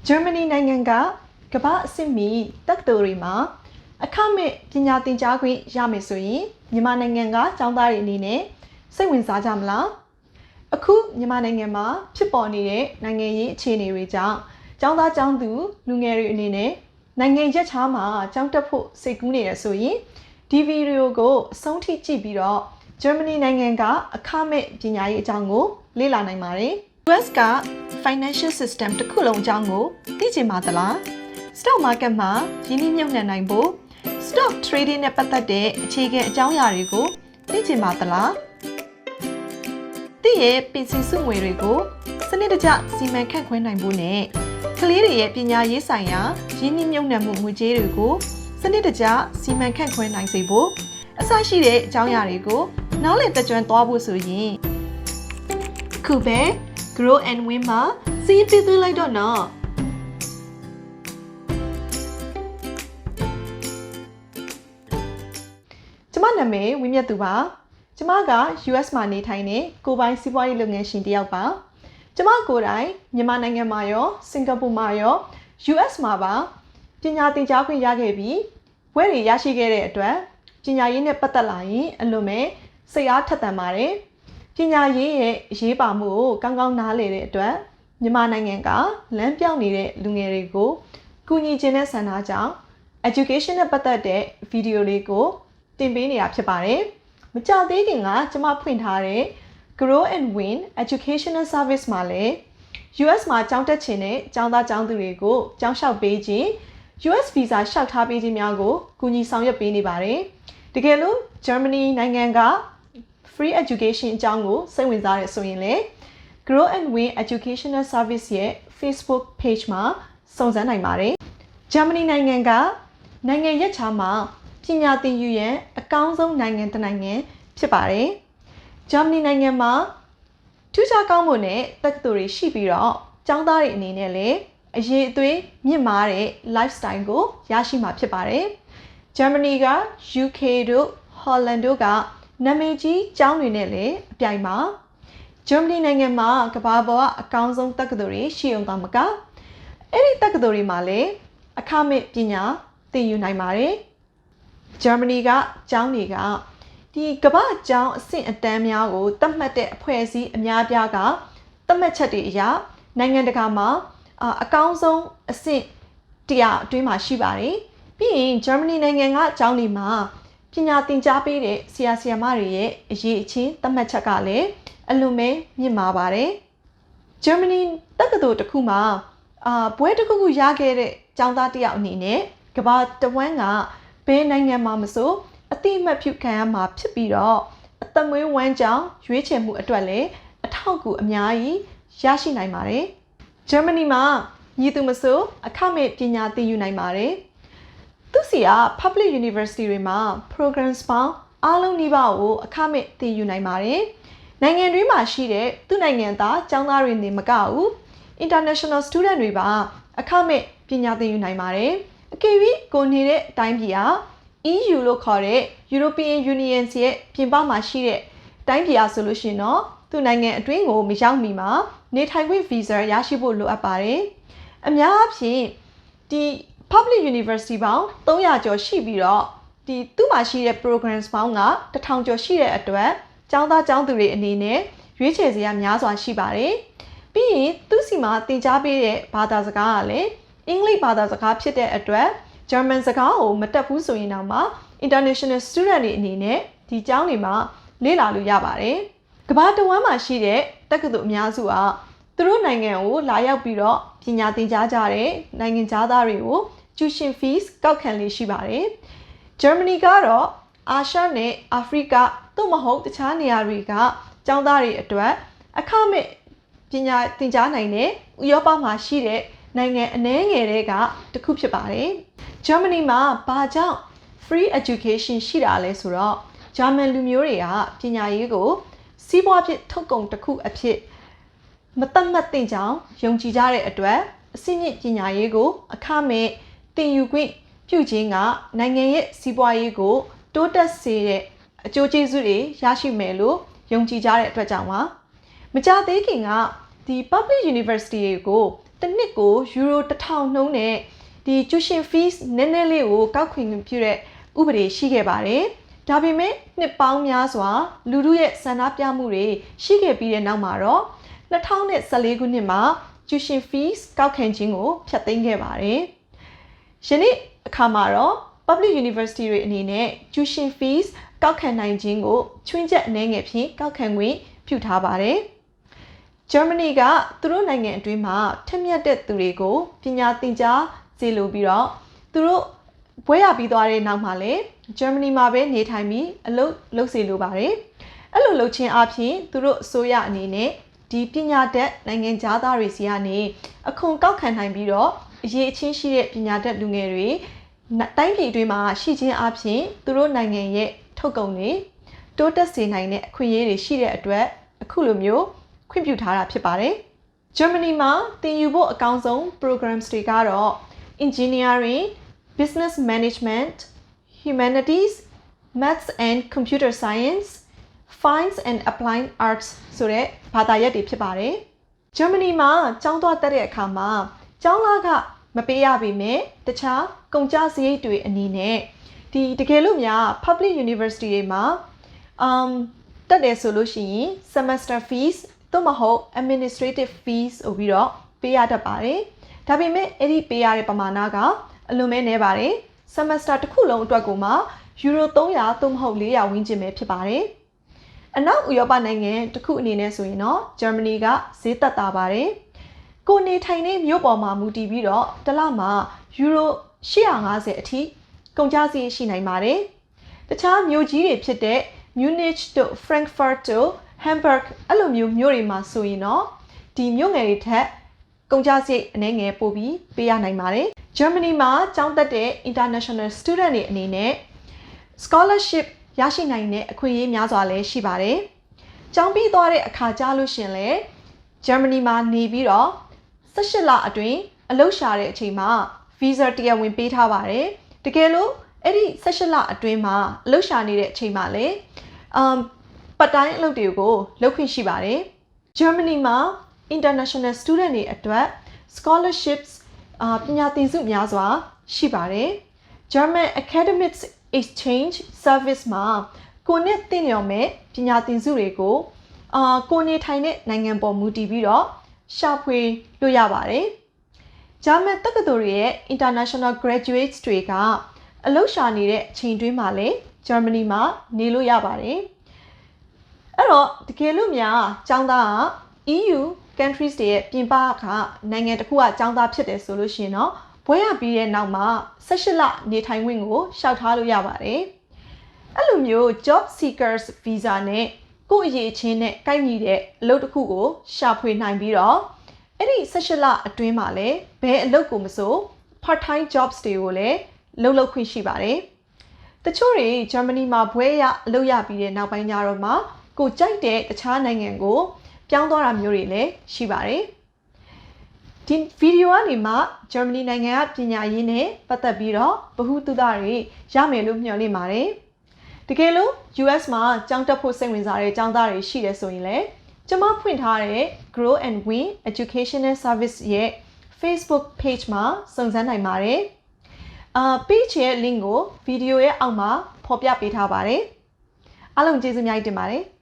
Germany နိုင်ငံကကမ္ဘာအဆင့်မီတက္ကသိုလ်တွေမှာအခမဲ့ပညာသင်ကြားခွင့်ရမယ်ဆိုရင်မြန်မာနိုင်ငံကကျောင်းသားတွေအနေနဲ့စိတ်ဝင်စားကြမလားအခုမြန်မာနိုင်ငံမှာဖြစ်ပေါ်နေတဲ့နိုင်ငံရေးအခြေအနေတွေကြောင့်ကျောင်းသားကျောင်းသူလူငယ်တွေအနေနဲ့နိုင်ငံရပ်ခြားမှာကျောင်းတက်ဖို့စိတ်ကူးနေရဆိုရင်ဒီဗီဒီယိုကိုအဆုံးထိကြည့်ပြီးတော့ Germany နိုင်ငံကအခမဲ့ပညာရေးအကြောင်းကိုလေ့လာနိုင်ပါတယ် US က financial system တစ်ခုလုံးအကြောင်းကိုသိချင်ပါသလား stock market မှာရင်းနှီးမြှုပ်နှံနိုင်ဖို့ stock trading နဲ့ပတ်သက်တဲ့အခြေခံအကြောင်းအရာတွေကိုသိချင်ပါသလားတင့်ရဲ့ပင်စင်စုငွေတွေကိုစနစ်တကျစီမံခန့်ခွဲနိုင်ဖို့နဲ့ကလေးတွေရဲ့ပညာရေးဆိုင်ရာရင်းနှီးမြှုပ်နှံမှုငွေကြေးတွေကိုစနစ်တကျစီမံခန့်ခွဲနိုင်စေဖို့အစရှိတဲ့အကြောင်းအရာတွေကိုနားလည်တကျွမ်းသွားဖို့ဆိုရင်ခုပဲ Grow and Win မှာစီးပြသွင်းလိုက်တော့နော်ကျမနာမည်ဝင်းမြတ်သူပါကျမက US မှာနေထိုင်နေကိုယ်ပိုင်စီးပွားရေးလုပ်ငန်းရှင်တစ်ယောက်ပါကျမကိုယ်တိုင်မြန်မာနိုင်ငံမှာရောစင်ကာပူမှာရော US မှာပါပညာသင်ကြားခွင့်ရခဲ့ပြီးဘွဲ့တွေရရှိခဲ့တဲ့အတွက်ပညာရေးနဲ့ပတ်သက်လာရင်အလွန်ပဲစိတ်အားထက်သန်ပါတယ်ပညာရေးရဲ့အရေးပါမှုကိုကောင်းကောင်းနားလည်တဲ့အတွက်မြန်မာနိုင်ငံကလမ်းပြောင်းနေတဲ့လူငယ်တွေကိုကူညီခြင်းနဲ့ဆန္ဒကြောင့် education နဲ့ပတ်သက်တဲ့ဗီဒီယိုလေးကိုတင်ပေးနေတာဖြစ်ပါတယ်မကြသေးခင်ကကျမဖွင့်ထားတဲ့ Grow and Win Educational Service မှာလည်း US မှာကျောင်းတက်ချင်တဲ့ကျောင်းသားကျောင်းသူတွေကိုကျောင်းလျှောက်ပေးခြင်း US Visa လျှောက်ထားပေးခြင်းများကိုကူညီဆောင်ရွက်ပေးနေပါတယ်တကယ်လို့ Germany နိုင်ငံက free education အကြောင်းကိုစိတ်ဝင်စားရဆိုရင်လည်း Grow and Win Educational Service ရဲ့ Facebook page မှာစုံစမ်းနိုင်ပါတယ် Germany နိုင်ငံကနိုင်ငံရပ်ခြားမှာပညာသင်ယူရန်အကောင်းဆုံးနိုင်ငံတစ်နိုင်ငံဖြစ်ပါတယ် Germany နိုင်ငံမှာထူးခြားကောင်းမွန်တဲ့တက္ကသိုလ်တွေရှိပြီးတော့ကျောင်းသားတွေအနေနဲ့လည်းအရေးအသွေးမြင့်မားတဲ့ lifestyle ကိုရရှိမှာဖြစ်ပါတယ် Germany က UK တို့ Holland တို့ကနာမည်ကြီးကျောင်းတွေနဲ့လည်းအပြိုင်ပါ Germany နိုင်ငံမှာကမ္ဘာပေါ်ကအကောင်းဆုံးတက္ကသိုလ်တွေရှိအောင်သာမကအဲ့ဒီတက္ကသိုလ်တွေမှာလည်းအခမဲ့ပညာသင်ယူနိုင်ပါတယ် Germany ကကျောင်းတွေကဒီကမ္ဘာကျောင်းအဆင့်အတန်းများကိုသတ်မှတ်တဲ့အဖွဲ့အစည်းအများပြားကသတ်မှတ်ချက်တွေအရနိုင်ငံတကာမှာအကောင်းဆုံးအဆင့်100အတွင်းမှာရှိပါတယ်ပြီးရင် Germany နိုင်ငံကကျောင်းတွေမှာပညာသင်ကြားပေးတဲ့ဆရာဆရာမတွေရဲ့အရေးအချင်းသတ်မှတ်ချက်ကလည်းအလွန်ပဲမြင့်မားပါတယ် Germany တက္ကသိုလ်တစ်ခုမှာဘွဲတစ်ခုခုရခဲ့တဲ့ကျောင်းသားတစ်ယောက်အနေနဲ့ကမ္ဘာတစ်ဝန်းကဘယ်နိုင်ငံမှာမဆိုအတိအမှတ်ပြုခံရမှာဖြစ်ပြီးတော့အသက်မွေးဝမ်းကြောင်းရွေးချယ်မှုအတွက်လည်းအထောက်အကူအများကြီးရရှိနိုင်ပါတယ် Germany မှာညီသူမဆိုအခမဲ့ပညာသင်ယူနိုင်ပါတယ်သူစီက public university တွေမှာ programs ပေါင်းအားလုံးနီးပါးကိုအခမဲ့သင်ယူနိုင်ပါတယ်နိုင်ငံတွင်းမှာရှိတဲ့သူ့နိုင်ငံသားကျောင်းသားတွေနေမကဘူး international student တွေပါအခမဲ့ပညာသင်ယူနိုင်ပါတယ်အကယ်၍ကိုနေတဲ့အတိုင်းပြည်ဟာ EU လို့ခေါ်တဲ့ European Union ရဲ့ပြင်ပမှာရှိတဲ့တိုင်းပြည်အားဆိုလို့ရှိရင်တော့သူ့နိုင်ငံအတွင်းကိုမရောက်မီမှာနေထိုင်ခွင့် visa ရရှိဖို့လိုအပ်ပါတယ်အများအားဖြင့်ဒီ public university ပေါင်း300ကျော်ရှိပြီးတော့ဒီသူ့မှာရှိတဲ့ programs ပေါင်းက1000ကျော်ရှိတဲ့အတွက်ကျောင်းသားကျောင်းသူတွေအနေနဲ့ရွေးချယ်စရာများစွာရှိပါတယ်ပြီးရင်သူ့စီမှာသင်ကြားပေးတဲ့ဘာသာစကားကလည်းအင်္ဂလိပ်ဘာသာစကားဖြစ်တဲ့အတွက် German စကားကိုမတတ်ဘူးဆိုရင်တော့မှ international student တွေအနေနဲ့ဒီကျောင်းတွေမှာလေ့လာလို့ရပါတယ်ကမ္ဘာတစ်ဝန်းမှာရှိတဲ့တက္ကသိုလ်အများစုကသူတို့နိုင်ငံကိုလာရောက်ပြီးတော့ပညာသင်ကြားကြတဲ့နိုင်ငံသားတွေကို tuition fees ကောက်ခံလေးရှိပါတယ် Germany ကတော့အာရှနဲ့အာဖရိကသို့မဟုတ်တခြားနေရာတွေကကျောင်းသားတွေအတွက်အခမဲ့ပညာသင်ကြားနိုင်တဲ့ဥရောပမှာရှိတဲ့နိုင်ငံအနည်းငယ်တွေကတစ်ခုဖြစ်ပါတယ် Germany မှာဘာကြောင့် free education ရှိတာလဲဆိုတော့ German လူမျိုးတွေကပညာရေးကိုစီးပွားဖြစ်ထုတ်ကုန်တစ်ခုအဖြစ်မသတ်မှတ်သင့်ကြောင်းယုံကြည်ကြတဲ့အတွက်အစိမ့်မြင့်ပညာရေးကိုအခမဲ့သင်ယူခွင့်ပြုခြင်းကနိုင်ငံရဲ့စီးပွားရေးကိုတိုးတက်စေတဲ့အကျိုးကျေးဇူးတွေရရှိမယ်လို့ယုံကြည်ကြတဲ့အတွက်ကြောင့်ပါမကြသေးခင်ကဒီ public university တွေကို တစ်နှစ်ကိုယူရို1000နှုန်းနဲ့ဒီ tuition fees နည်းနည်းလေးကိုကောက်ခွင့်ပြုတဲ့ဥပဒေရှိခဲ့ပါတယ်။ဒါပေမဲ့နှစ်ပေါင်းများစွာလူထုရဲ့ဆန္ဒပြမှုတွေရှိခဲ့ပြီးတဲ့နောက်မှာတော့2014ခုနှစ်မှာ tuition fees ကောက်ခံခြင်းကိုဖျက်သိမ်းခဲ့ပါတယ်။ယနေ့အခါမှာတော့ public university တွေအနေနဲ့ tuition fees ကောက်ခံနိုင်ခြင်းကိုချွင်းချက်အနည်းငယ်ဖြင့်ကောက်ခံခွင့်ပြုထားပါတယ်။ Germany ကသူတို့နိုင်ငံအတွင်းမှာထက်မြက်တဲ့သူတွေကိုပညာသင်ကြားစေလိုပြီးတော့သူတို့ဘွဲရပြီးသွားတဲ့နောက်မှာလည်း Germany မှာပဲနေထိုင်ပြီးအလုပ်လုပ်စေလိုပါတယ်။အဲ့လိုလုပ်ခြင်းအပြင်သူတို့အစိုးရအနေနဲ့ဒီပညာတတ်နိုင်ငံသားတွေစီကနေအခွန်ကောက်ခံနိုင်ပြီးတော့အရေးအချင်းရှိတဲ့ပညာတတ်လူငယ်တွေတိုင်းပြည်အတွင်းမှာရှိခြင်းအပြင်သူတို့နိုင်ငံရဲ့ထုတ်ကုန်တွေတိုးတက်စေနိုင်တဲ့အခွင့်အရေးတွေရှိတဲ့အတွက်အခုလိုမျိုးခွင့်ပြုထားတာဖြစ်ပါတယ်။ Germany မှာသင်ယူဖို့အကောင်းဆုံး programs တွေကတော့ engineering, business management, humanities, maths and computer science, fine and applied arts ဆိုတဲ့ဘာသာရပ်တွေဖြစ်ပါတယ်။ Germany မှာကျောင်းသွားတက်တဲ့အခါမှာကျောင်းလာကမပေးရပေမဲ့တခြားကုန်ကျစရိတ်တွေအနေနဲ့ဒီတကယ်လို့များ public university တွေမှာတက်တယ်ဆိုလို့ရှိရင် semester fees သို့မဟုတ် administrative fees ဆိုပြီးတော့ပေးရတတ်ပါတယ်။ဒါပေမဲ့အဲ့ဒီပေးရတဲ့ပမာဏကအလွန်ပဲနည်းပါတယ်။ semester တစ်ခုလုံးအတွက်ကိုမှယူရို300သို့မဟုတ်400ဝန်းကျင်ပဲဖြစ်ပါတယ်။အနောက်ဥရောပနိုင်ငံတစ်ခုအနေနဲ့ဆိုရင်တော့ Germany ကဈေးသက်သာပါတယ်။ကိုနေထိုင်တဲ့မြို့ပေါ်မှာမူတည်ပြီးတော့တစ်လမှာယူရို850အထိကုန်ကျစရိတ်ရှိနိုင်ပါတယ်။တခြားမြို့ကြီးတွေဖြစ်တဲ့ Munich တို့ Frankfurt တို့ Hamburg အဲ့လိုမျိုးမြို့တွေမှာဆိုရင်တော့ဒီမြို့ငယ်တွေထက်ကုန်ကျစရိတ်အနည်းငယ်ပိုပြီးပေးရနိုင်ပါတယ်။ Germany မှာကျောင်းတက်တဲ့ international student တွေအနေနဲ့ scholarship ရရှိနိုင်တဲ့အခွင့်အရေးများစွာလည်းရှိပါတယ်။ကျောင်းပြီးသွားတဲ့အခါကြာလို့ရှင်လဲ Germany မှာနေပြီးတော့18လအတွင်းအလုပ်ရှာတဲ့အချိန်မှာ visa တရားဝင်ပေးထားပါတယ်။တကယ်လို့အဲ့ဒီ18လအတွင်းမှာအလုပ်ရှာနေတဲ့အချိန်မှာလည်းpart time အလုပ်တွေကိုလုပ်ခွင့်ရှိပါတယ်။ Germany မှာ international student တွေအတွက် scholarships ပညာသင်ဆုများစွာရှိပါတယ်။ German Academic Exchange Service မှာကိုနဲ့သင်လျော်မဲ့ပညာသင်ဆုတွေကိုကိုနေထိုင်တဲ့နိုင်ငံပေါ်မူတည်ပြီးတော့ရှာဖွေလို့ရပါတယ်။ German တက္ကသိုလ်တွေရဲ့ international graduates တွေကအလုပ်ရှာနေတဲ့အချိန်တွင်းမှာလည်း Germany မှာနေလို့ရပါတယ်။အဲ့တော့တကယ်လို့များကျောင်းသားက EU countries တွေရဲ့ပြင်ပကနိုင်ငံတစ်ခုကကျောင်းသားဖြစ်တယ်ဆိုလို့ရှိရင်တော့ဘွဲရပြီးတဲ့နောက်မှာ18လနေထိုင်ခွင့်ကိုလျှောက်ထားလို့ရပါတယ်။အဲ့လိုမျိုး job seekers visa နဲ့ကိုယ့်အရေးချင်းနဲ့ကိုက်ညီတဲ့အလုပ်တစ်ခုကိုရှာဖွေနိုင်ပြီးတော့အဲ့ဒီ18လအတွင်းမှာလည်းဘယ်အလုပ်ကိုမဆို part time jobs တွေကိုလည်းလုပ်ခွင့်ရှိပါတယ်။တချို့တွေဂျာမနီမှာဘွဲရအလုပ်ရပြီးတဲ့နောက်ပိုင်းကျတော့မှကိုကြိုက်တဲ့တခြားနိုင်ငံကိုပြောင်းသွားတာမျိုးတွေလည်းရှိပါတယ်။ဒီဗီဒီယိုကနေမှဂျာမနီနိုင်ငံကပညာရေးနဲ့ပတ်သက်ပြီးတော့ဗဟုသုတတွေရမယ်လို့မျှော်လင့်ပါတယ်။တကယ်လို့ US မှာကျောင်းတက်ဖို့စိတ်ဝင်စားတဲ့ကျောင်းသားတွေရှိတယ်ဆိုရင်လည်းကျွန်မဖွင့်ထားတဲ့ Grow and Win Educational Service ရဲ့ Facebook page မှာစုံစမ်းနိုင်ပါတယ်။ page ရဲ့ link ကိုဗီဒီယိုရဲ့အောက်မှာဖော်ပြပေးထားပါတယ်။အားလုံးကျေးဇူးများတင်ပါတယ်။